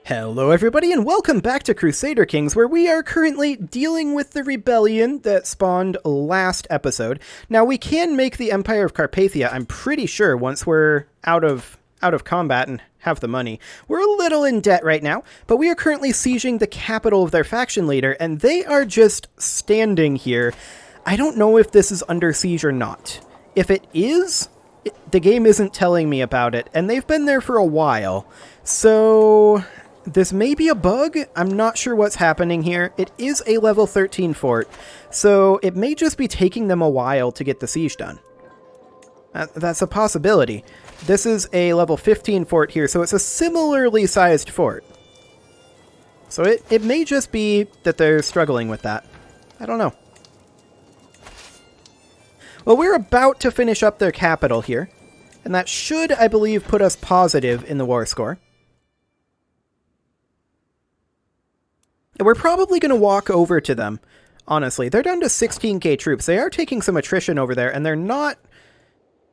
Hello everybody and welcome back to Crusader Kings, where we are currently dealing with the rebellion that spawned last episode. Now we can make the Empire of Carpathia, I'm pretty sure, once we're out of combat and have the money. We're a little in debt right now, but we are currently sieging the capital of their faction leader, and they are just standing here. I don't know if this is under siege or not. If it is, the game isn't telling me about it, and they've been there for a while. So this may be a bug. I'm not sure what's happening here. It is a level 13 fort, so it may just be taking them a while to get the siege done. That's a possibility. This is a level 15 fort here, so it's a similarly sized fort. So it may just be that they're struggling with that. I don't know. Well, we're about to finish up their capital here, and that should, I believe, put us positive in the war score. And we're probably going to walk over to them, honestly. They're down to 16k troops. They are taking some attrition over there, and they're not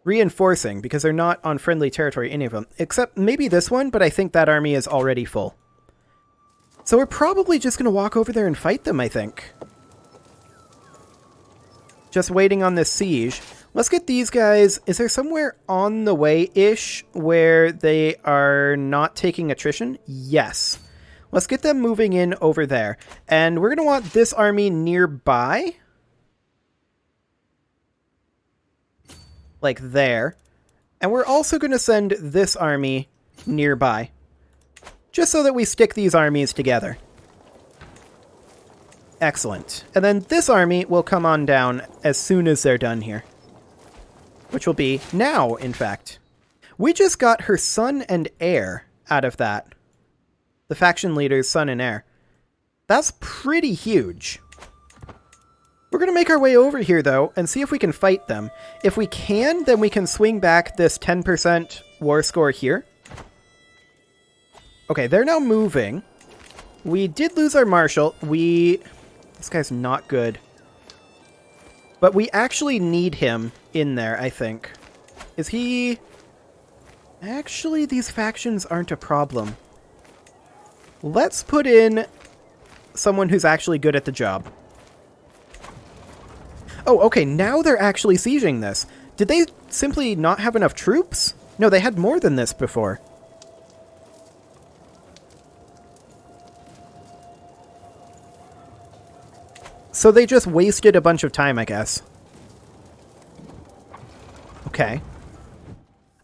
reinforcing because they're not on friendly territory, any of them. Except maybe this one, but I think that army is already full. So we're probably just going to walk over there and fight them, I think. Just waiting on this siege. Let's get these guys. Is there somewhere on the way-ish where they are not taking attrition? Yes. Let's get them moving in over there. And we're going to want this army nearby. Like there. And we're also going to send this army nearby. Just so that we stick these armies together. Excellent. And then this army will come on down as soon as they're done here. Which will be now, in fact. We just got her son and heir out of that. The faction leader's son and heir. That's pretty huge. We're going to make our way over here, though, and see if we can fight them. If we can, then we can swing back this 10% war score here. Okay, they're now moving. We did lose our marshal. This guy's not good. But we actually need him in there, I think. Is he... Actually, these factions aren't a problem. Let's put in someone who's actually good at the job. Oh, okay, now they're actually sieging this. Did they simply not have enough troops? No, they had more than this before. So they just wasted a bunch of time, I guess. Okay.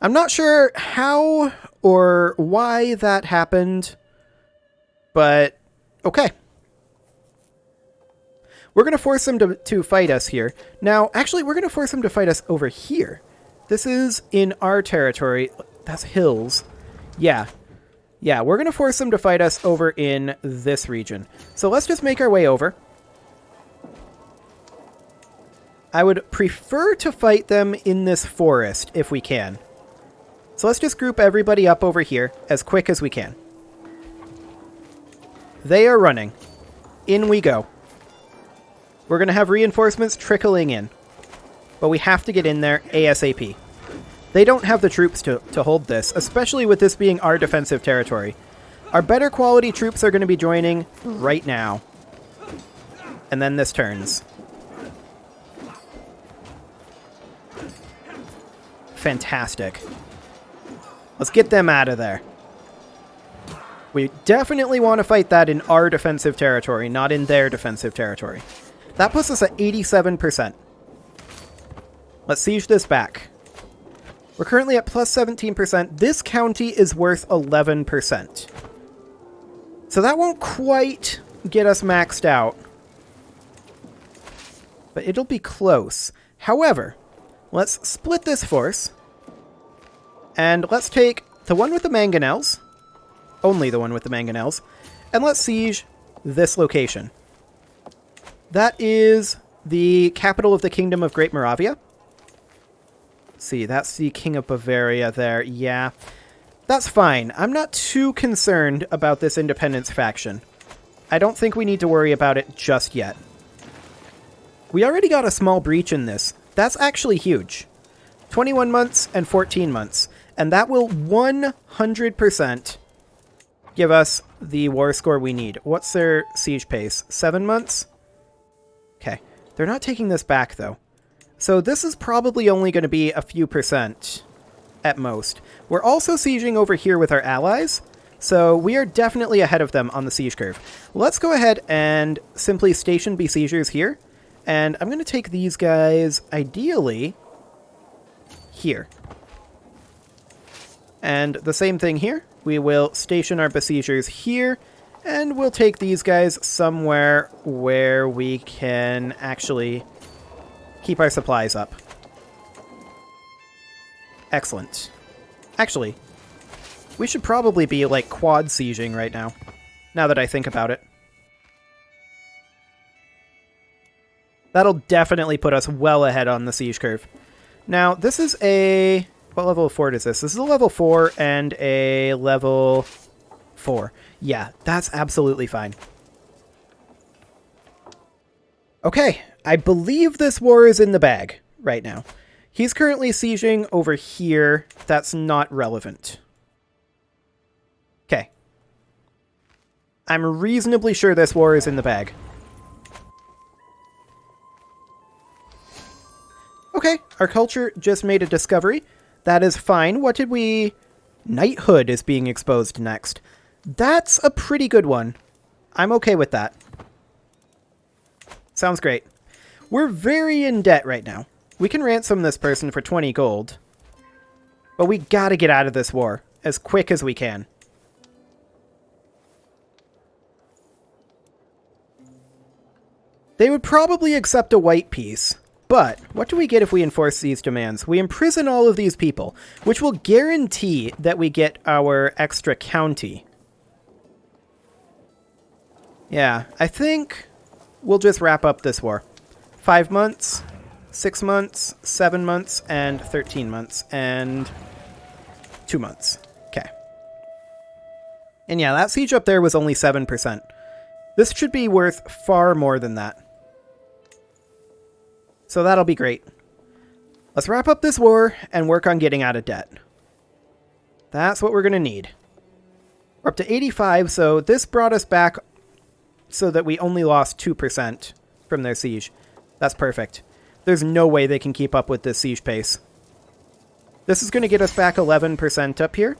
I'm not sure how or why that happened, but okay. We're going to force them to fight us here. Now, actually, we're going to force them to fight us over here. This is in our territory. That's hills. Yeah. Yeah, we're going to force them to fight us over in this region. So let's just make our way over. I would prefer to fight them in this forest if we can. So let's just group everybody up over here as quick as we can. They are running. In we go. We're going to have reinforcements trickling in. But we have to get in there ASAP. They don't have the troops to hold this, especially with this being our defensive territory. Our better quality troops are going to be joining right now. And then this turns. Fantastic. Let's get them out of there. We definitely want to fight that in our defensive territory, not in their defensive territory. That puts us at 87%. Let's siege this back. We're currently at plus 17%. This county is worth 11%. So that won't quite get us maxed out. But it'll be close. However, let's split this force. And let's take the one with the mangonels. Only the one with the mangonels. And let's siege this location. That is the capital of the Kingdom of Great Moravia. Let's see, that's the King of Bavaria there. Yeah, that's fine. I'm not too concerned about this independence faction. I don't think we need to worry about it just yet. We already got a small breach in this. That's actually huge. 21 months and 14 months. And that will 100% give us the war score we need. What's their siege pace? 7 months? Okay. They're not taking this back, though. So this is probably only going to be a few percent at most. We're also sieging over here with our allies, so we are definitely ahead of them on the siege curve. Let's go ahead and simply station besiegers here. And I'm going to take these guys, ideally, here. And the same thing here. We will station our besiegers here, and we'll take these guys somewhere where we can actually keep our supplies up. Excellent. Actually, we should probably be, like, quad sieging right now that I think about it. That'll definitely put us well ahead on the siege curve. Now, this is a... What level of fort is this? This is a level 4 and a level 4. Yeah, that's absolutely fine. Okay, I believe this war is in the bag right now. He's currently sieging over here. That's not relevant. Okay. I'm reasonably sure this war is in the bag. Okay, our culture just made a discovery. That is fine. What did we... Knighthood is being exposed next. That's a pretty good one. I'm okay with that. Sounds great. We're very in debt right now. We can ransom this person for 20 gold. But we gotta get out of this war as quick as we can. They would probably accept a white peace. But what do we get if we enforce these demands? We imprison all of these people, which will guarantee that we get our extra county. Yeah, I think we'll just wrap up this war. 5 months, 6 months, 7 months, and 13 months, and 2 months. Okay. And yeah, that siege up there was only 7%. This should be worth far more than that. So that'll be great. Let's wrap up this war and work on getting out of debt. That's what we're going to need. We're up to 85, so this brought us back so that we only lost 2% from their siege. That's perfect. There's no way they can keep up with this siege pace. This is going to get us back 11% up here.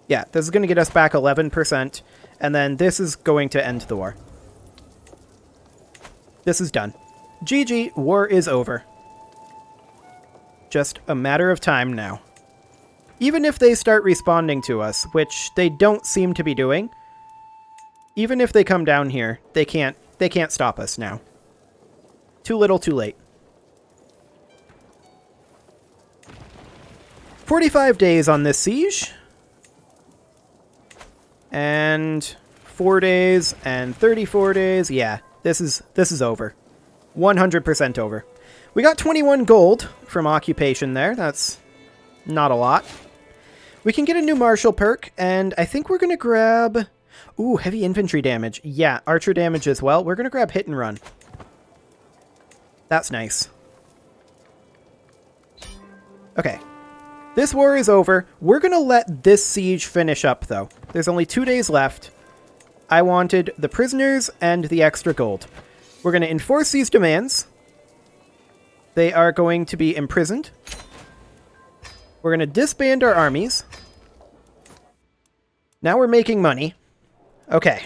Yeah, this is going to get us back 11%, and then this is going to end the war. This is done. GG, war is over. Just a matter of time now. Even if they start responding to us, which they don't seem to be doing, even if they come down here, they can't stop us now. Too little, too late. 45 days on this siege. And 4 days and 34 days. Yeah, this is over. 100% over. We got 21 gold from occupation there. That's not a lot. We can get a new martial perk, and I think we're going to grab... Ooh, heavy infantry damage. Yeah, archer damage as well. We're going to grab hit and run. That's nice. Okay. This war is over. We're going to let this siege finish up, though. There's only 2 days left. I wanted the prisoners and the extra gold. We're going to enforce these demands. They are going to be imprisoned. We're going to disband our armies. Now we're making money. Okay.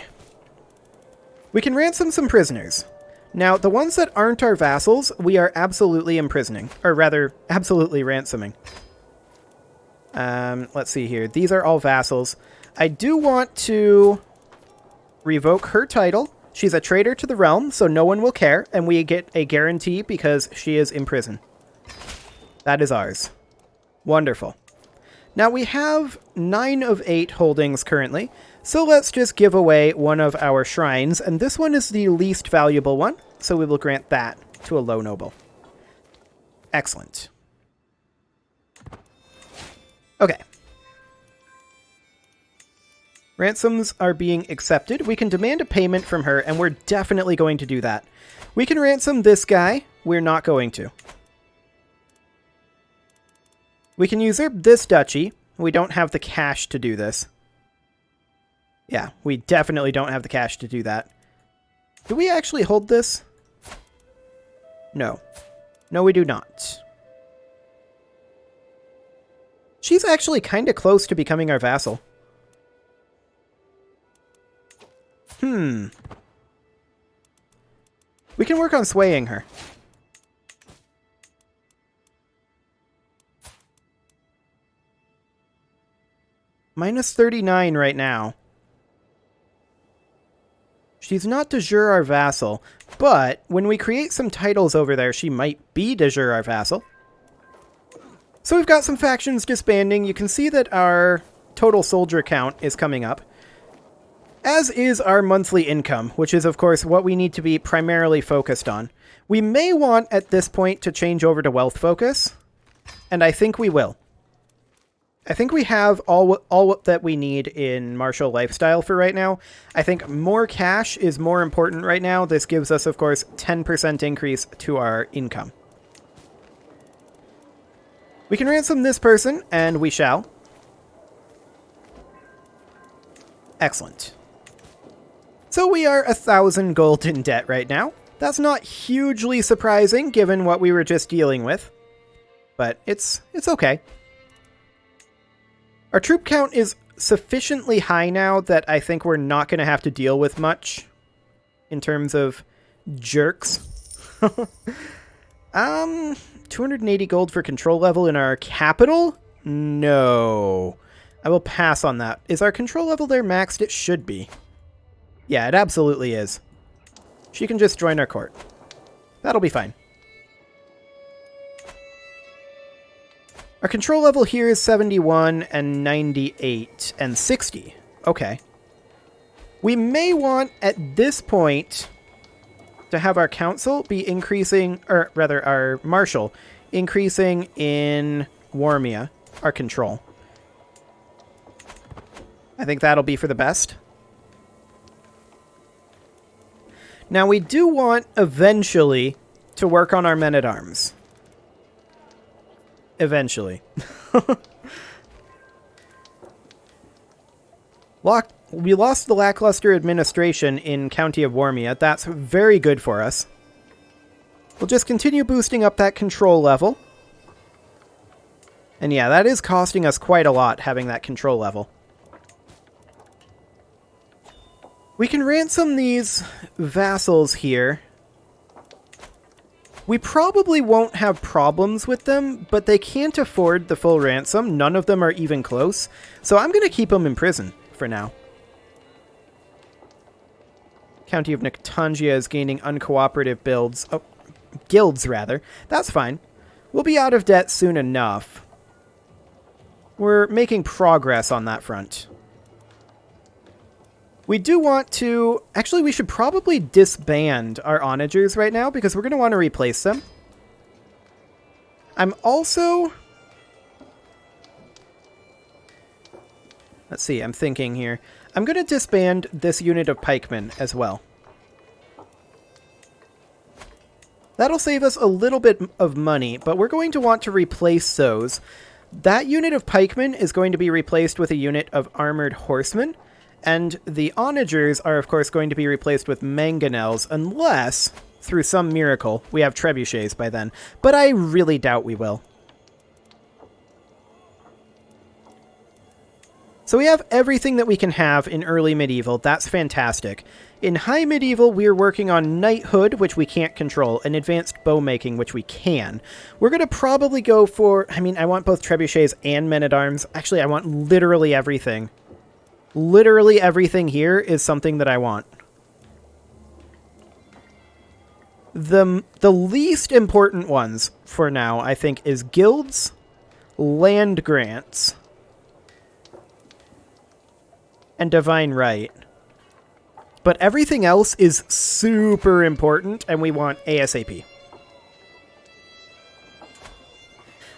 We can ransom some prisoners. Now, the ones that aren't our vassals, we are absolutely imprisoning. Or rather, absolutely ransoming. Let's see here. These are all vassals. I do want to revoke her title. She's a traitor to the realm, so no one will care, and we get a guarantee because she is in prison. That is ours. Wonderful. Now, we have 9 of 8 holdings currently, so let's just give away one of our shrines, and this one is the least valuable one, so we will grant that to a low noble. Excellent. Okay. Ransoms are being accepted. We can demand a payment from her, and we're definitely going to do that. We can ransom this guy. We're not going to. We can usurp this duchy. We don't have the cash to do this. Yeah, we definitely don't have the cash to do that. Do we actually hold this? No. No, we do not. She's actually kind of close to becoming our vassal. We can work on swaying her. Minus 39 right now. She's not de jure our vassal, but when we create some titles over there, she might be de jure our vassal. So we've got some factions disbanding. You can see that our total soldier count is coming up, as is our monthly income, which is, of course, what we need to be primarily focused on. We may want, at this point, to change over to wealth focus, and I think we will. I think we have all that we need in martial lifestyle for right now. I think more cash is more important right now. This gives us, of course, 10% increase to our income. We can ransom this person, and we shall. Excellent. So we are 1,000 gold in debt right now. That's not hugely surprising, given what we were just dealing with. But it's okay. Our troop count is sufficiently high now that I think we're not going to have to deal with much in terms of jerks. 280 gold for control level in our capital? No. I will pass on that. Is our control level there maxed? It should be. Yeah, it absolutely is. She can just join our court. That'll be fine. Our control level here is 71 and 98 and 60. Okay. We may want, at this point, to have our council be increasing, or rather our marshal, increasing in Warmia, our control. I think that'll be for the best. Now we do want, eventually, to work on our men-at-arms. Eventually. We lost the lackluster administration in County of Warmia. That's very good for us. We'll just continue boosting up that control level. And yeah, that is costing us quite a lot, having that control level. We can ransom these vassals here. We probably won't have problems with them, but they can't afford the full ransom. None of them are even close. So I'm going to keep them in prison for now. County of Nictangia is gaining uncooperative builds. Oh, guilds, rather. That's fine. We'll be out of debt soon enough. We're making progress on that front. We do want to... Actually, we should probably disband our onagers right now, because we're going to want to replace them. I'm also... Let's see, I'm thinking here. I'm going to disband this unit of pikemen as well. That'll save us a little bit of money, but we're going to want to replace those. That unit of pikemen is going to be replaced with a unit of armored horsemen. And the onagers are, of course, going to be replaced with mangonels, unless, through some miracle, we have trebuchets by then. But I really doubt we will. So we have everything that we can have in early medieval. That's fantastic. In high medieval, we're working on knighthood, which we can't control, and advanced bow making, which we can. We're going to probably go for... I mean, I want both trebuchets and men-at-arms. Actually, I want literally everything. Literally everything here is something that I want. The least important ones for now, I think, is guilds, land grants, and divine right. But everything else is super important, and we want ASAP.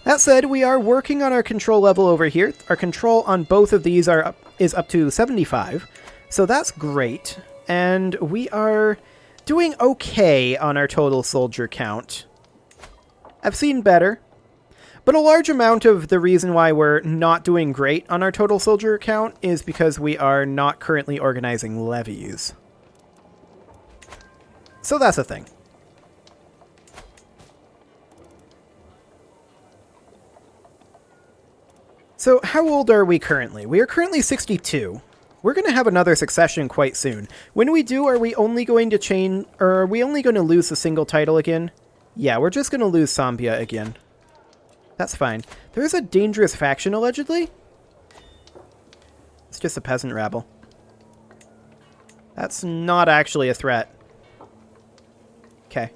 That said, we are working on our control level over here. Our control on both of these is up to 75, so that's great. And we are doing okay on our total soldier count. I've seen better, But a large amount of the reason why we're not doing great on our total soldier count is because we are not currently organizing levies. So that's a thing. So how old are we currently? We are currently 62. We're going to have another succession quite soon. When we do, are we only going to change, or are we only going to lose a single title again? Yeah, we're just going to lose Sambia again. That's fine. There is a dangerous faction, allegedly. It's just a peasant rabble. That's not actually a threat. Okay.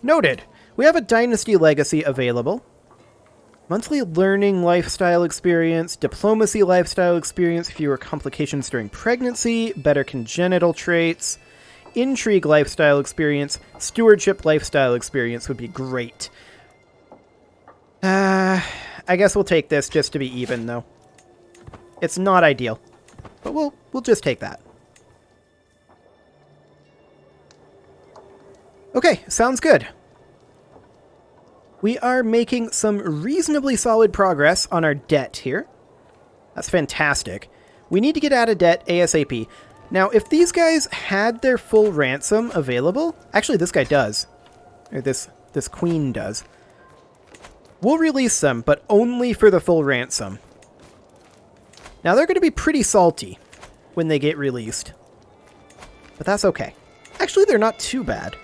Noted. We have a dynasty legacy available. Monthly learning lifestyle experience, diplomacy lifestyle experience, fewer complications during pregnancy, better congenital traits, intrigue lifestyle experience, stewardship lifestyle experience would be great. I guess we'll take this just to be even, though. It's not ideal, but we'll just take that. Okay, sounds good. We are making some reasonably solid progress on our debt here. That's fantastic. We need to get out of debt ASAP. Now, if these guys had their full ransom available... Actually, this guy does. Or this queen does. We'll release them, but only for the full ransom. Now, they're going to be pretty salty when they get released. But that's okay. Actually, they're not too bad.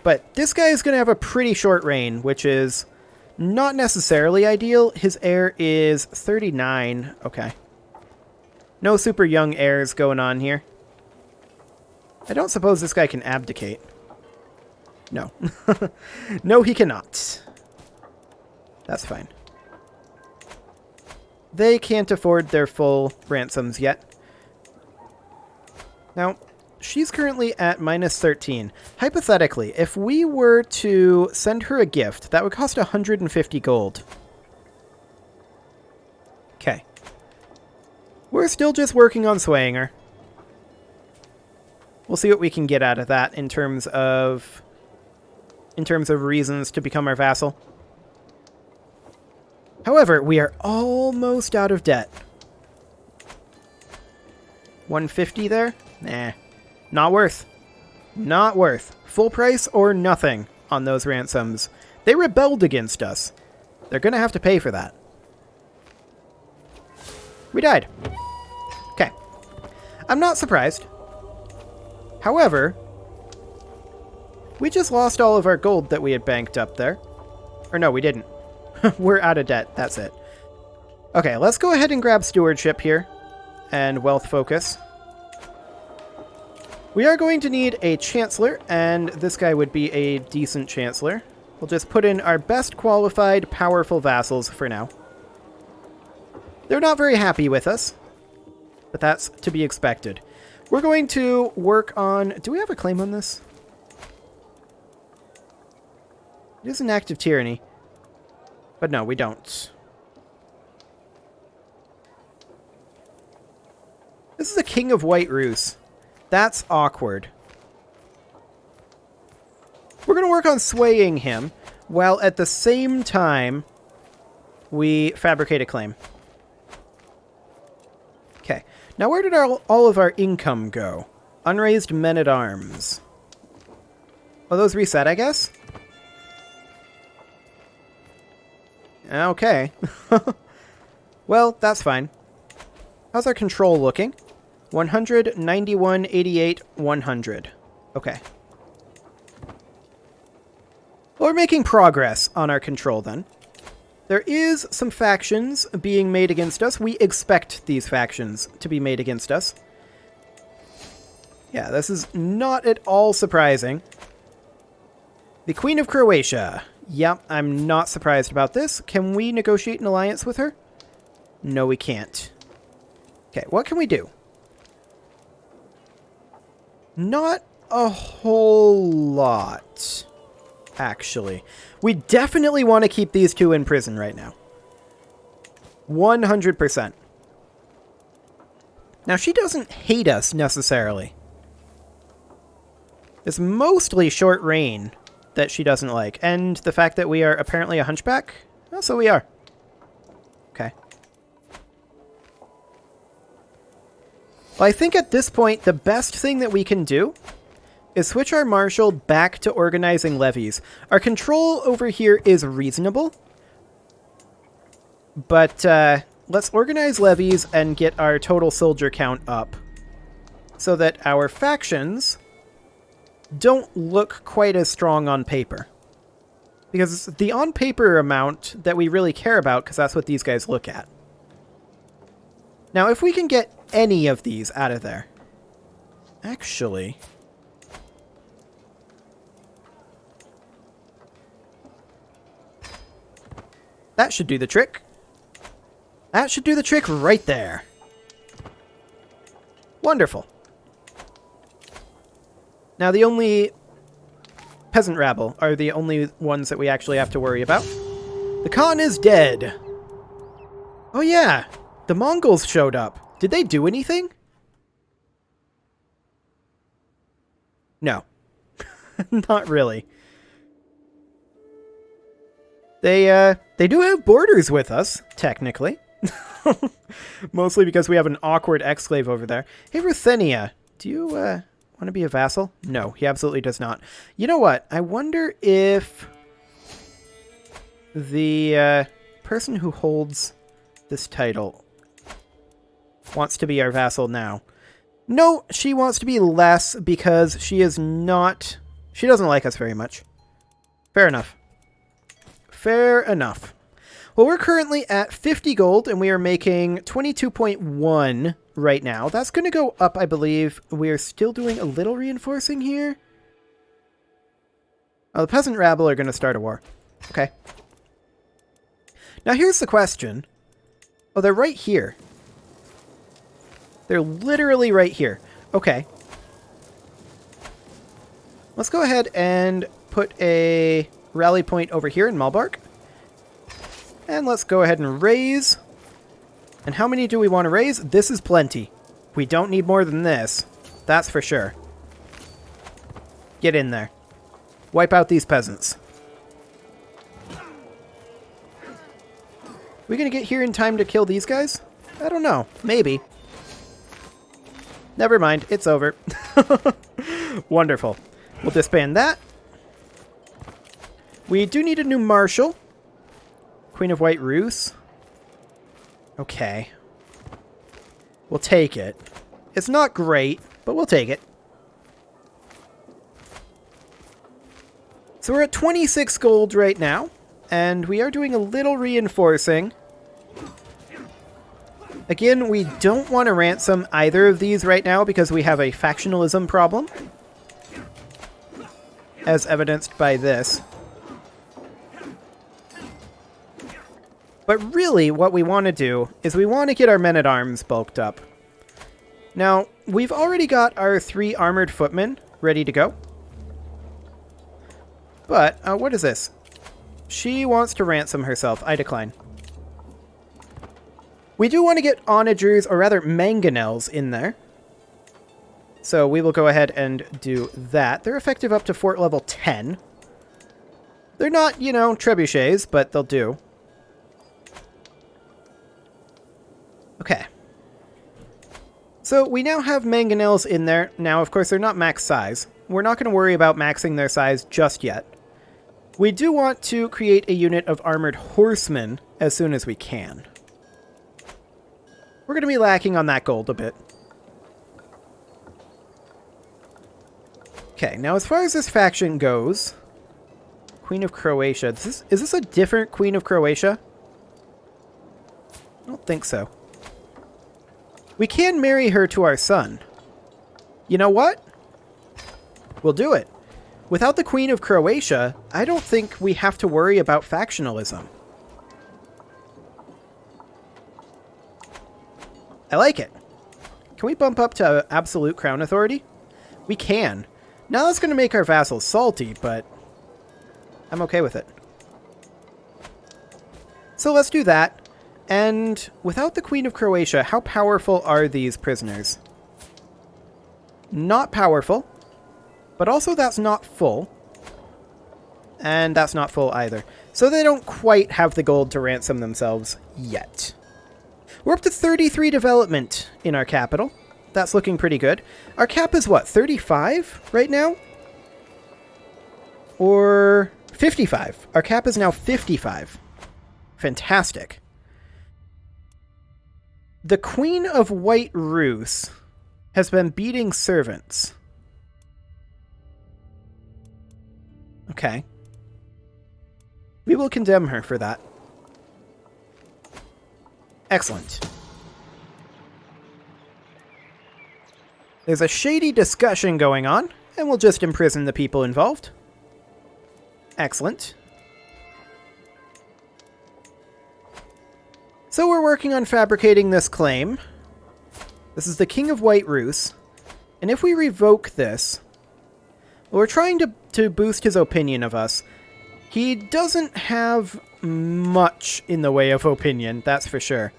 But this guy is going to have a pretty short reign, which is not necessarily ideal. His heir is 39. Okay. No super young heirs going on here. I don't suppose this guy can abdicate. No. No, he cannot. That's fine. They can't afford their full ransoms yet. Now... she's currently at minus 13. Hypothetically, if we were to send her a gift, that would cost 150 gold. Okay. We're still just working on swaying her. We'll see what we can get out of that in terms of reasons to become our vassal. However, we are almost out of debt. 150 there? Nah. Not worth. Not worth. Full price or nothing on those ransoms. They rebelled against us. They're going to have to pay for that. We died. Okay. I'm not surprised. However, we just lost all of our gold that we had banked up there. Or no, we didn't. We're out of debt. That's it. Okay, let's go ahead and grab stewardship here. And wealth focus. We are going to need a chancellor, and this guy would be a decent chancellor. We'll just put in our best qualified, powerful vassals for now. They're not very happy with us, but that's to be expected. We're going to work on... do we have a claim on this? It is an act of tyranny. But no, we don't. This is a king of White Rus. That's awkward. We're going to work on swaying him, while at the same time, we fabricate a claim. Okay. Now where did all of our income go? Unraised men-at-arms. Oh, those reset, I guess? Okay. Well, that's fine. How's our control looking? 100, 91, 88, 100. Okay. Well, we're making progress on our control, then. There is some factions being made against us. We expect these factions to be made against us. Yeah, this is not at all surprising. The Queen of Croatia. Yep, I'm not surprised about this. Can we negotiate an alliance with her? No, we can't. Okay, what can we do? Not a whole lot, actually. We definitely want to keep these two in prison right now. 100%. Now, she doesn't hate us, necessarily. It's mostly short reign that she doesn't like, and the fact that we are apparently a hunchback. Oh, so we are. Okay. Well, I think at this point, the best thing that we can do is switch our marshal back to organizing levies. Our control over here is reasonable, but let's organize levies and get our total soldier count up so that our factions don't look quite as strong on paper. Because it's the on-paper amount that we really care about, because that's what these guys look at. Now, if we can get any of these out of there... Actually... that should do the trick. That should do the trick right there. Wonderful. Now, the only peasant rabble are the only ones that we actually have to worry about. The Khan is dead. Oh yeah, the Mongols showed up. Did they do anything? No. Not really. They do have borders with us, technically. Mostly because we have an awkward exclave over there. Hey, Ruthenia, do you want to be a vassal? No, he absolutely does not. You know what? I wonder if the person who holds this title wants to be our vassal now. No, she wants to be less because she is not... she doesn't like us very much. Fair enough. Fair enough. Well, we're currently at 50 gold, and we are making 22.1 right now. That's going to go up, I believe. We are still doing a little reinforcing here. Oh, the peasant rabble are going to start a war. Okay. Now, here's the question. Oh, they're right here. They're literally right here. Okay. Let's go ahead and put a rally point over here in Malbark. And let's go ahead and raise. And how many do we want to raise? This is plenty. We don't need more than this. That's for sure. Get in there. Wipe out these peasants. We gonna get here in time to kill these guys? I don't know. Maybe. Never mind. It's over. Wonderful. We'll disband that. We do need a new marshal. Queen of White Rus. Okay. We'll take it. It's not great, but we'll take it. So we're at 26 gold right now, and we are doing a little reinforcing. Again, we don't want to ransom either of these right now because we have a factionalism problem, as evidenced by this. But really, what we want to do is we want to get our men-at-arms bulked up. Now, we've already got our 3 armored footmen ready to go. But, what is this? She wants to ransom herself. I decline. We do want to get onagers, or rather mangonels, in there. So we will go ahead and do that. They're effective up to fort level 10. They're not, you know, trebuchets, but they'll do. Okay. So we now have mangonels in there. Now, of course, they're not max size. We're not going to worry about maxing their size just yet. We do want to create a unit of armored horsemen as soon as we can. We're going to be lacking on that gold a bit. Okay, now as far as this faction goes, Queen of Croatia. Is this a different Queen of Croatia? I don't think so. We can marry her to our son. You know what? We'll do it. Without the Queen of Croatia, I don't think we have to worry about factionalism. I like it. Can we bump up to absolute crown authority? We can. Now that's going to make our vassals salty, but I'm okay with it. So let's do that. And without the Queen of Croatia, how powerful are these prisoners? Not powerful, but also that's not full. And that's not full either. So they don't quite have the gold to ransom themselves yet. We're up to 33 development in our capital. That's looking pretty good. Our cap is what, 35 right now? Or 55. Our cap is now 55. Fantastic. The Queen of White Rus has been beating servants. Okay. We will condemn her for that. Excellent. There's a shady discussion going on, and we'll just imprison the people involved. Excellent. So we're working on fabricating this claim. This is the King of White Rus. And if we revoke this, well, we're trying to boost his opinion of us. He doesn't have much in the way of opinion, that's for sure.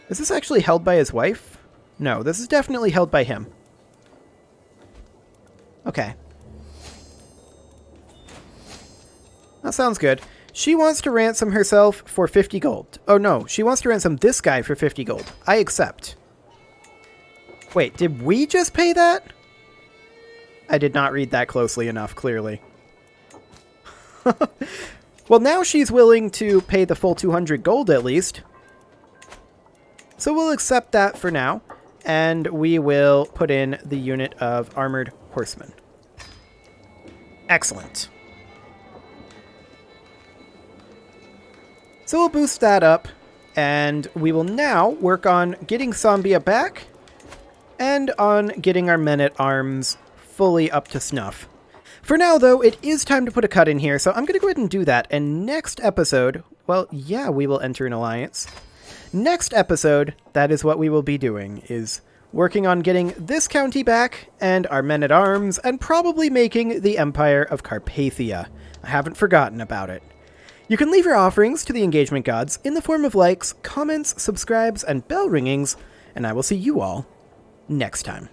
Is this actually held by his wife? No, this is definitely held by him. Okay. That sounds good. She wants to ransom herself for 50 gold. Oh no, she wants to ransom this guy for 50 gold. I accept. Wait, did we just pay that? I did not read that closely enough, clearly. Well, now she's willing to pay the full 200 gold at least. So we'll accept that for now, and we will put in the unit of armored horsemen. Excellent. So we'll boost that up, and we will now work on getting Sambia back, and on getting our men-at-arms fully up to snuff. For now, though, it is time to put a cut in here, so I'm going to go ahead and do that, and next episode, well, yeah, we will enter an alliance. Next episode, that is what we will be doing, is working on getting this county back, and our men-at-arms, and probably making the Empire of Carpathia. I haven't forgotten about it. You can leave your offerings to the engagement gods in the form of likes, comments, subscribes, and bell ringings, and I will see you all next time.